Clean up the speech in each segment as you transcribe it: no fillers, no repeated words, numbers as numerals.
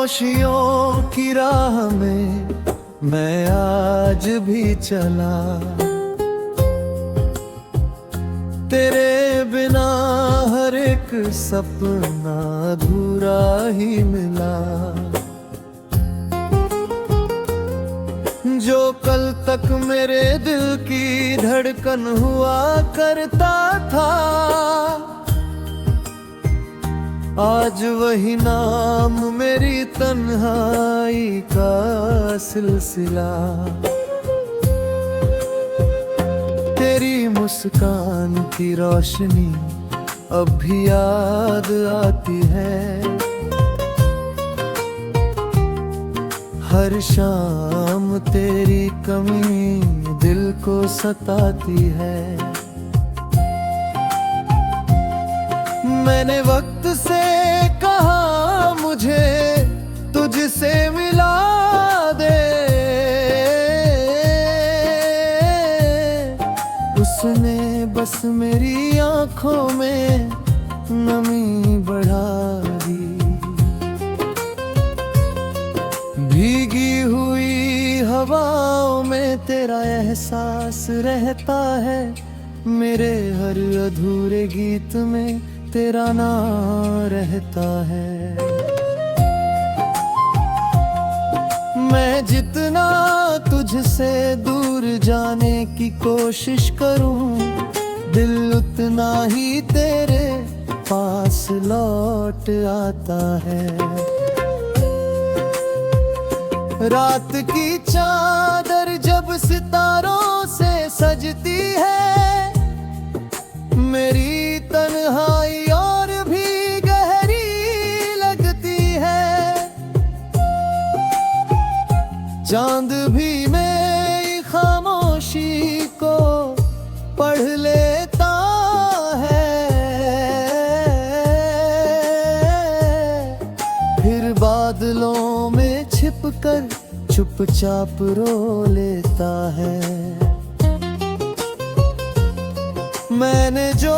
खामोशियों की राह में मैं आज भी चला, तेरे बिना हर एक सपना अधूरा ही मिला। जो कल तक मेरे दिल की धड़कन हुआ करता था, आज वही नाम मेरी तन्हाई का सिलसिला। तेरी मुस्कान की रोशनी अब भी याद आती है, हर शाम तेरी कमी दिल को सताती है। मैंने वक्त से कहा मुझे तुझसे मिला दे, उसने बस मेरी आंखों में नमी बढ़ा दी। भीगी हुई हवाओं में तेरा एहसास रहता है, मेरे हर अधूरे गीत में तेरा नाम रहता है। मैं जितना तुझसे दूर जाने की कोशिश करूं, दिल उतना ही तेरे पास लौट आता है। रात की चादर जब सितारों से सजती है, मेरी तन्हाई और भी गहरी लगती है। चांद भी मेरी खामोशी को पढ़ लेता है, फिर बादलों में छिपकर चुपचाप रो लेता है। मैंने जो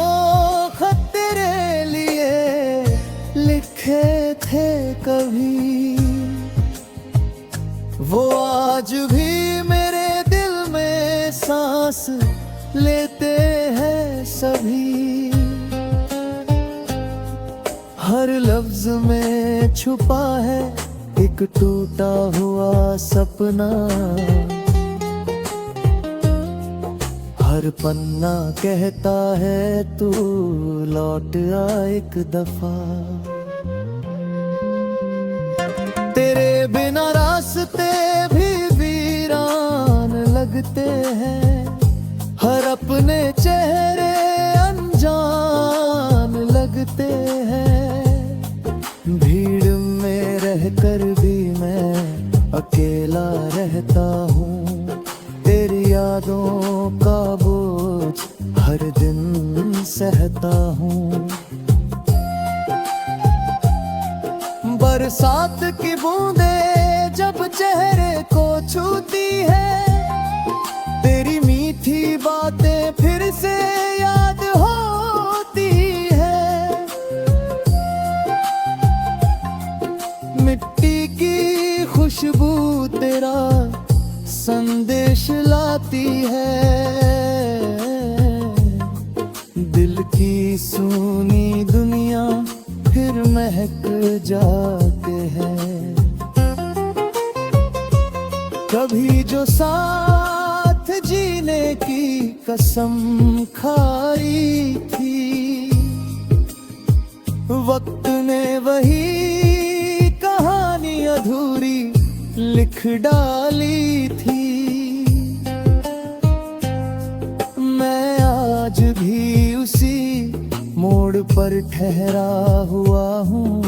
खत तेरे लिए लिखे थे कभी, वो आज भी मेरे दिल में सांस लेते हैं सभी। हर लफ्ज में छुपा है एक टूटा हुआ सपना, हर पन्ना कहता है तू लौट आ एक दफा। तेरे बिना रास्ते भी वीरान लगते हैं, हर अपने चेहरे अनजान लगते हैं। भीड़ में रहकर भी मैं अकेला रहता हूँ, तेरी यादों का बोझ हर दिन सहता हूँ। बरसात की बूंदें जब चेहरे को छूती है, तेरी मीठी बातें फिर से याद होती है। मिट्टी की खुशबू तेरा संदेश लाती है, दिल की सूनी दुनिया फिर महक जाते हैं। कभी जो साथ जीने की कसम खाई थी, वक्त ने वही कहानी अधूरी लिख डाली थी। मैं आज भी उसी मोड़ पर ठहरा हुआ हूँ,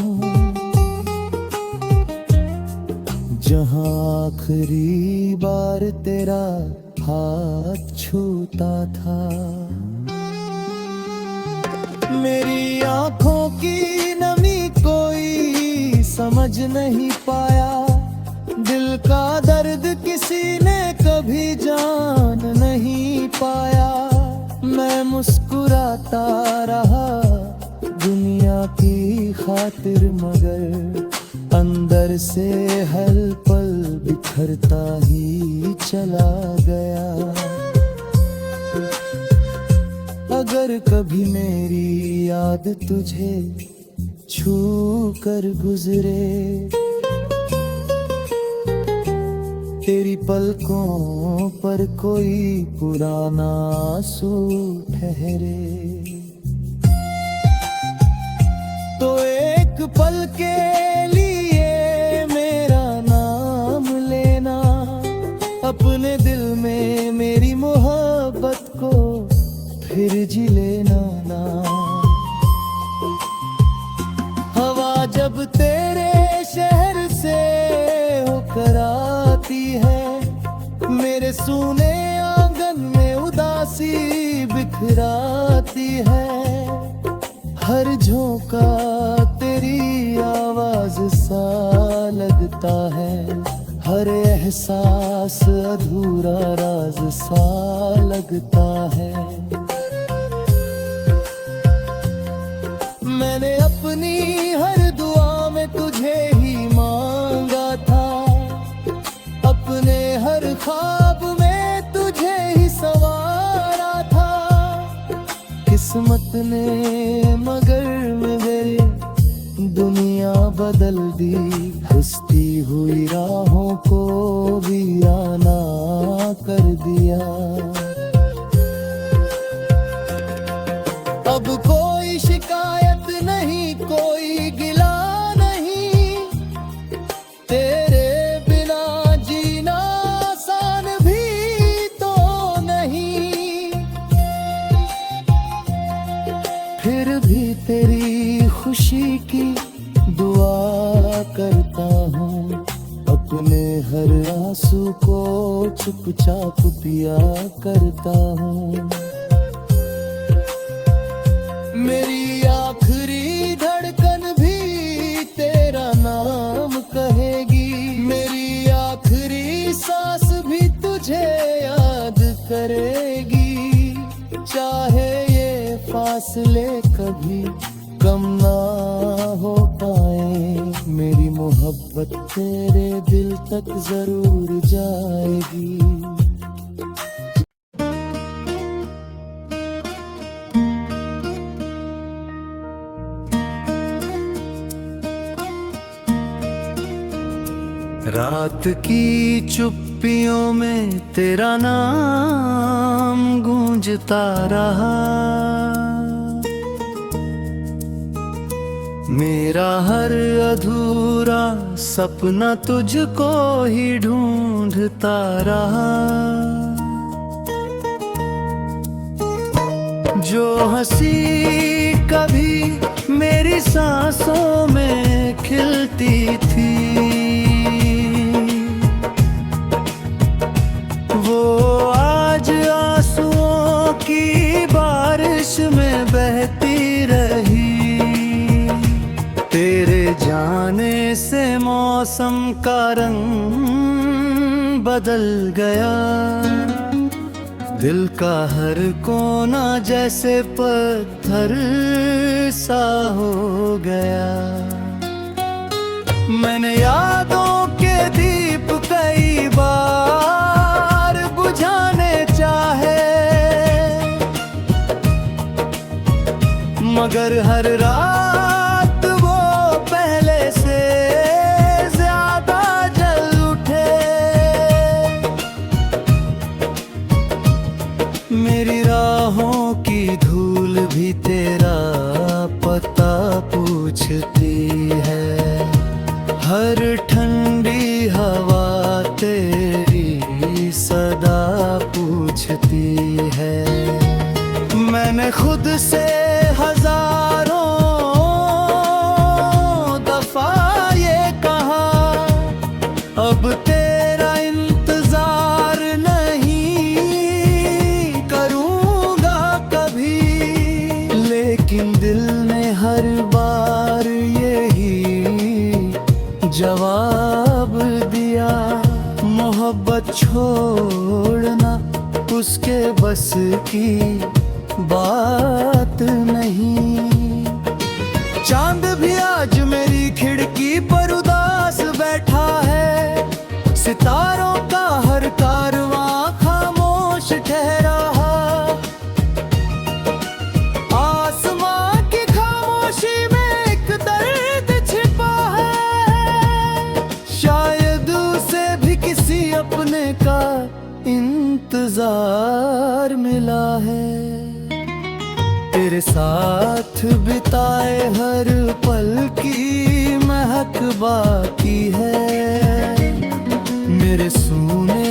जहाँ आखिरी बार तेरा हाथ छूता था। मेरी आंखों की नमी कोई समझ नहीं पाया, दिल का दर्द किसी ने कभी जान नहीं पाया। मैं मुस्कुराता रहा दुनिया की खातिर, मगर अंदर से हर पल बिखरता ही चला गया। अगर कभी मेरी याद तुझे छू कर गुजरे, तेरी पलकों पर कोई पुराना आंसू ठहरे, तो एक पल के लिए मेरा नाम लेना, अपने दिल में मेरी मोहब्बत को फिर जी लेना ना। हवा जब तेरे शहर से होकर आती है, मेरे सूने आंगन में उदासी बिखराती है। हर झोंका तेरी आवाज सा लगता है, हर एहसास अधूरा राज सा लगता है। मैंने अपनी हर दुआ में तुझे ही मांगा था, अपने हर ख्वाब में तुझे ही संवारा था। किस्मत ने मगर मेरे दुनिया बदल दी, हंसती हुई राहों को वीराना कर दिया। अब कोई शिकायत नहीं, कोई गिला नहीं, तेरे बिना जीना आसान भी तो नहीं। फिर भी तेरी खुशी की दुआ करता हूँ, अपने हर आंसू को चुपचाप पिया करता हूँ। मेरी आखिरी धड़कन भी तेरा नाम कहेगी, मेरी आखिरी सांस भी तुझे याद करेगी। चाहे ये फासले कभी कम ना हो पाए, मेरी मोहब्बत तेरे दिल तक जरूर जाएगी। रात की चुप्पियों में तेरा नाम गूंजता रहा, मेरा हर अधूरा सपना तुझको ही ढूंढता रहा। जो हंसी कभी मेरी सांसों में खिलती थी, वो आज आंसुओं की बारिश में बहती रही। तेरे जाने से मौसम का रंग बदल गया, दिल का हर कोना जैसे पत्थर सा हो गया। मैंने यादों के दीप कई बार बुझाने चाहे, मगर हर रात वो पहले से ज्यादा जल उठे। मेरी राहों की धूल भी तेरा पता पूछती है, हर ठंडी हवा तेरी सदा पूछती है। मैंने खुद से हजारों दफा ये कहा, अब तेरा इंतजार नहीं करूँगा कभी, लेकिन दिल ने हर बार यही जवाब दिया, मोहब्बत छोड़ना उसके बस की बात नहीं। चांद भी आज मेरी खिड़की पर उदास प्यार मिला है। तेरे साथ बिताए हर पल की महक बाकी है। मेरे सूने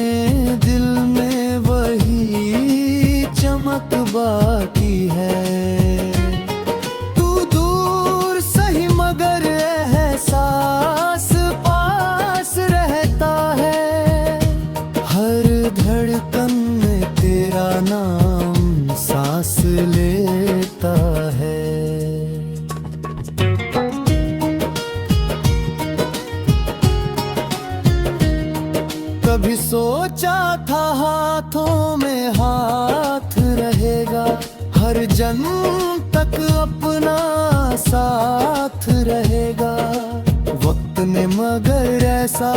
दिल में वही चमक बाकी है। तू दूर सही मगर एहसास पास रहता है। हर धड़कन में तेरा नाम सांस लेता है। कभी सोचा था हाथों में हाथ रहेगा, हर जन्म तक अपना साथ रहेगा। वक्त ने मगर ऐसा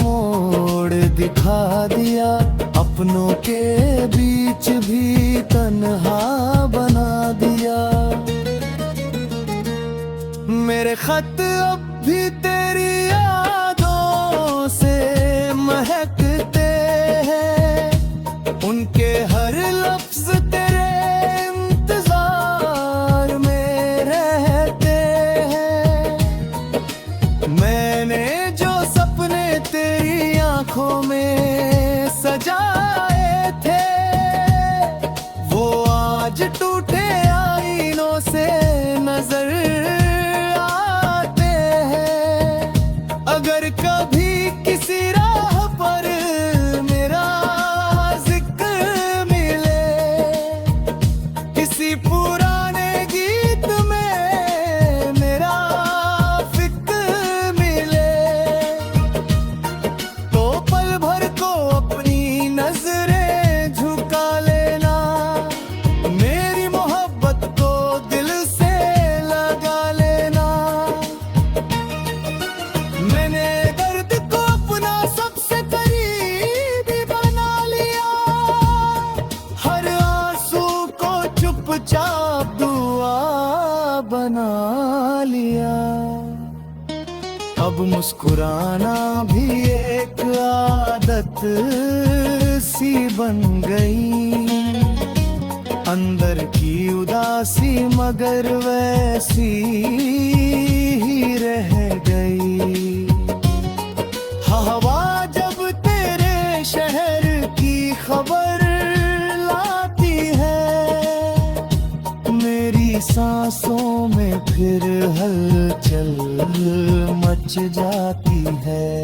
मोड़ दिखा दिया, अपनों के बीच भी तन्हा बना दिया। मेरे खत अब भी तेरी यादों से महकते हैं। उनके हर लफ्ज तेरे इंतजार में रहते हैं। मैंने जो सपने तेरी आंखों में सजाए थे, वो आज टूटे आईनों से नजर आते हैं। अगर कभी किसी राह पर मेरा जिक्र मिले, किसी पुराने गीत में मेरा फिक्र मिले, तो पल भर को अपनी नजरें झुका लेना। मेरी मोहब्बत को दिल से लगा लेना। मैंने दर्द को अपना सबसे करीबी बना लिया। हर आंसू को चुपचाप दुआ बना लिया। अब मुस्कुराना भी एक आदत सी बन गई। अंदर की उदासी मगर वैसी ही रह गई। हवा जब तेरे शहर की खबर लाती है, मेरी सांसों में फिर हलचल मच जाती है।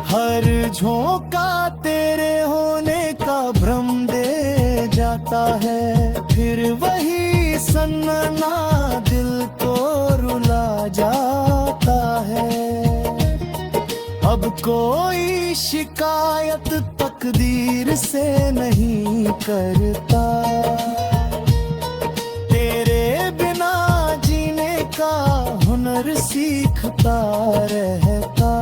हर झोंका तेरे होने का भ्रम दे जाता है। फिर वही सन्नाटा दिल को रुला जाता है। अब कोई शिकायत तकदीर से नहीं करता। तेरे बिना जीने का हुनर सीखता रहता।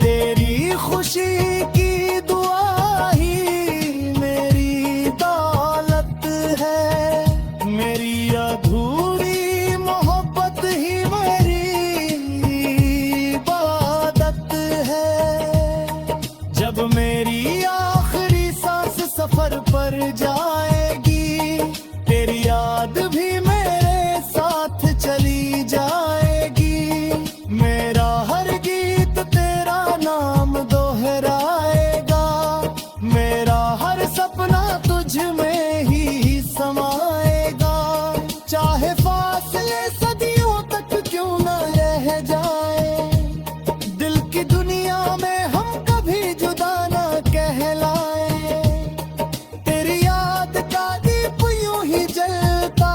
तेरी खुशी की दुआ ही मेरी दौलत है। मेरी अधूरी मोहब्बत ही मेरी इबादत है। जब मेरी आखिरी सांस सफर पर जाएगी, तेरी याद भी मेरे साथ चली जाएगी। मेरा हर गीत तेरा नाम दोहराएगा। मेरा हर सपना तुझ में ही समाएगा। चाहे फासले सदियों तक क्यों न रह जाए, दिल की दुनिया में हम कभी जुदा न कहलाए। तेरी याद का दीप यूं ही जलता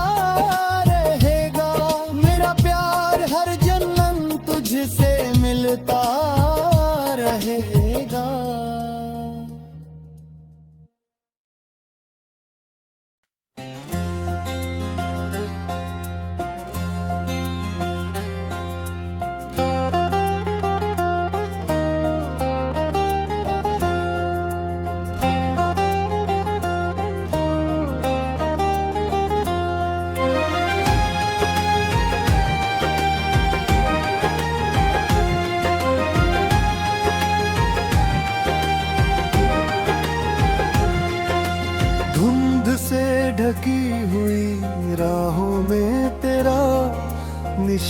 रहेगा। मेरा प्यार हर जन्म तुझसे मिलता रहेगा।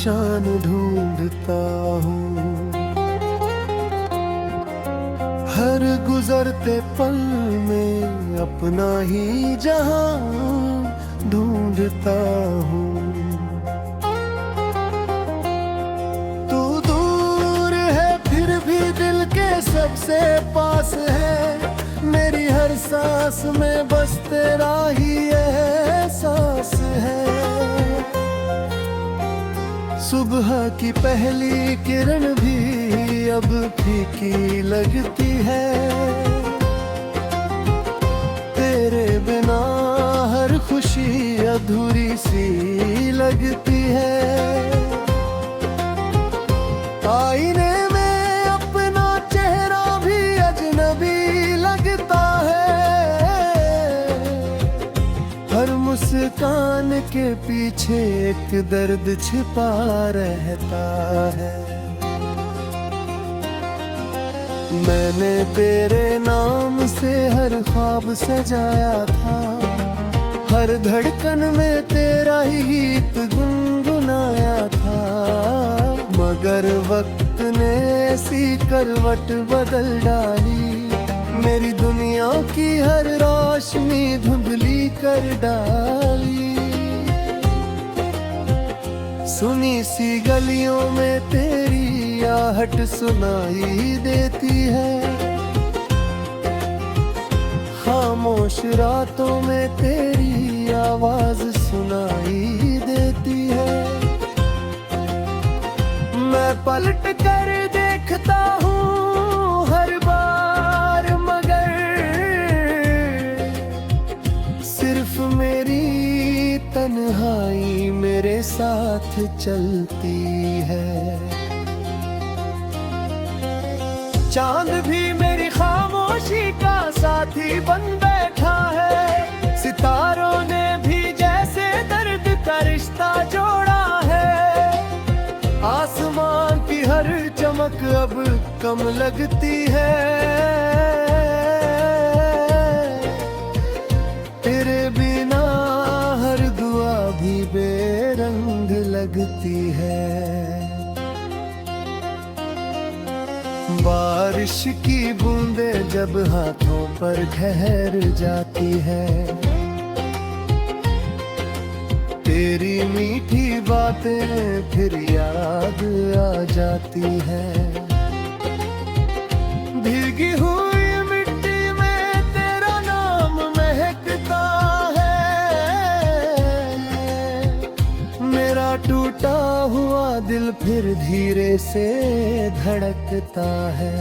निशान ढूंढता हूँ। हर गुजरते पल में अपना ही जहां ढूंढता हूँ। तू दूर है फिर भी दिल के सबसे पास है। मेरी हर सांस में बस तेरा ही एहसास है। सुबह की पहली किरण भी अब फीकी लगती है। तेरे बिना हर खुशी अधूरी सी लगती है। आईने में अपना चेहरा भी अजनबी लगता है। हर मुस्कान के पीछे एक दर्द छिपा रहता है। मैंने तेरे नाम से हर ख्वाब सजाया था। हर धड़कन में तेरा ही गीत गुनगुनाया था। मगर वक्त ने ऐसी करवट बदल डाली। मेरी दुनिया की हर रोशनी धुंधली कर डाली। सुनी सी गलियों में तेरी आहट सुनाई देती है। खामोश रातों में तेरी आवाज सुनाई देती है। मैं पलट कर देखता हूँ हर बार, मगर सिर्फ मेरी तन्हाई मेरे साथ चलती है। चांद भी मेरी खामोशी का साथी बन बैठा है। सितारों ने भी जैसे दर्द का रिश्ता जोड़ा है। आसमान की हर चमक अब कम लगती है। तेरे बिना हर दुआ भी बेरंग लगती है। बारिश की बूंदें जब हाथों पर ठहर जाती है। तेरी मीठी बातें फिर याद आ जाती है। भीगी हुई मिट्टी में तेरा नाम महकता है। मेरा टूटा हुआ दिल फिर धीरे से धड़कता है।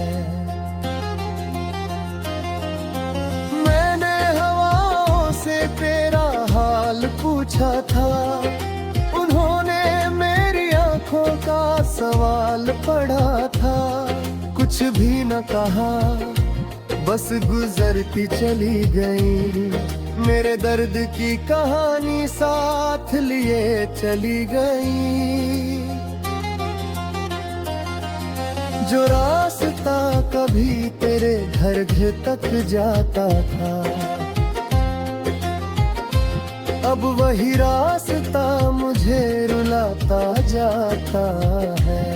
मैंने हवाओं से तेरा हाल पूछा था। उन्होंने मेरी आंखों का सवाल पढ़ा था। कुछ भी न कहा, बस गुजरती चली गई। मेरे दर्द की कहानी साथ लिए चली गई। जो रास्ता कभी तेरे घर तक जाता था, अब वही रास्ता मुझे रुलाता जाता है।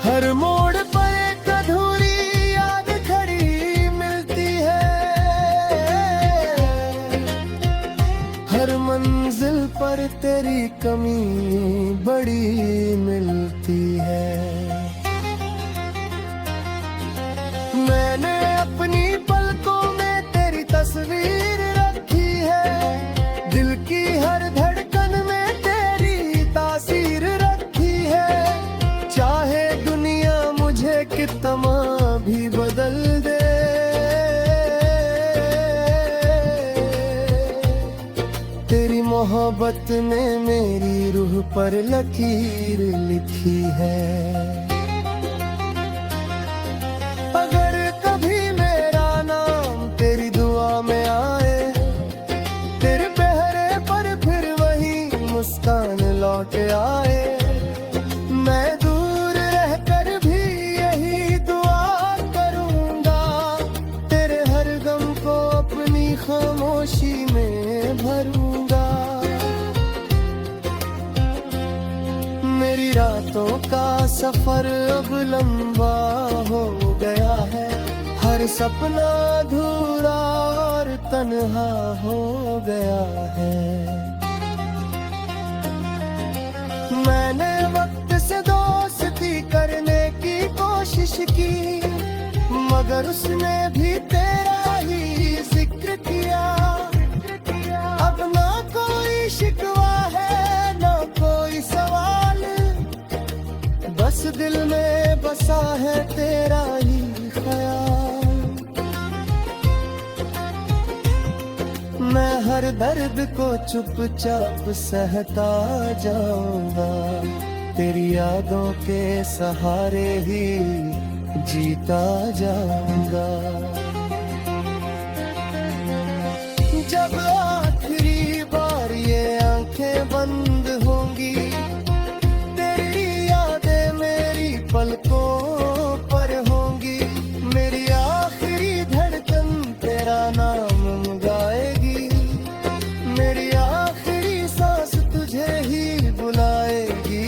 हर मोड़ पर एक अधूरी याद खड़ी मिलती है। हर मंजिल पर तेरी कमी बड़ी मिलती है। मैंने अपनी पलकों में तेरी तस्वीर रखी है। दिल की हर धड़कन में तेरी तासीर रखी है। चाहे दुनिया मुझे कितना भी बदल दे, तेरी मोहब्बत ने मेरी रूह पर लकीर लिखी है। अगर कभी मेरा नाम तेरी दुआ में आए, तेरे पहरे पर फिर वही मुस्कान लौट आए। मैं दूर रहकर भी यही दुआ करूंगा, तेरे हर गम को अपनी खामोशी में भरूंगा। मेरी रातों का सफर अब लंबा हो गया है, हर सपना अधूरा और तन्हा हो गया है। मैंने वक्त से दोस्ती करने की कोशिश की, मगर उसने भी तेरा ही जिक्र किया। अब ना कोई शिकवा है ना कोई सवाल, बस दिल में बसा है तेरा ही ख्याल। मैं हर दर्द को चुपचाप सहता जाऊंगा, तेरी यादों के सहारे ही जीता जाऊंगा। जब आखिरी बार ये आंखें बंद होंगी, तेरी यादें मेरी पलकों पर होंगी। मेरी आखिरी धड़कन तेरा नाम गाएगी, मेरी आखिरी सांस तुझे ही बुलाएगी।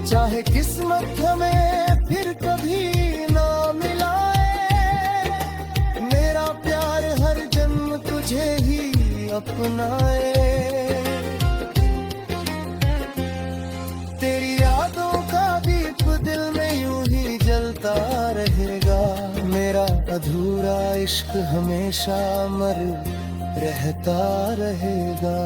चाहे किस्मत हमें फिर कभी ना मिलाए, मेरा प्यार हर जन्म तुझे ही अपनाए। तेरी यादों का दीप दिल में यूं ही जलता रहेगा, मेरा अधूरा इश्क हमेशा अमर रहता रहेगा।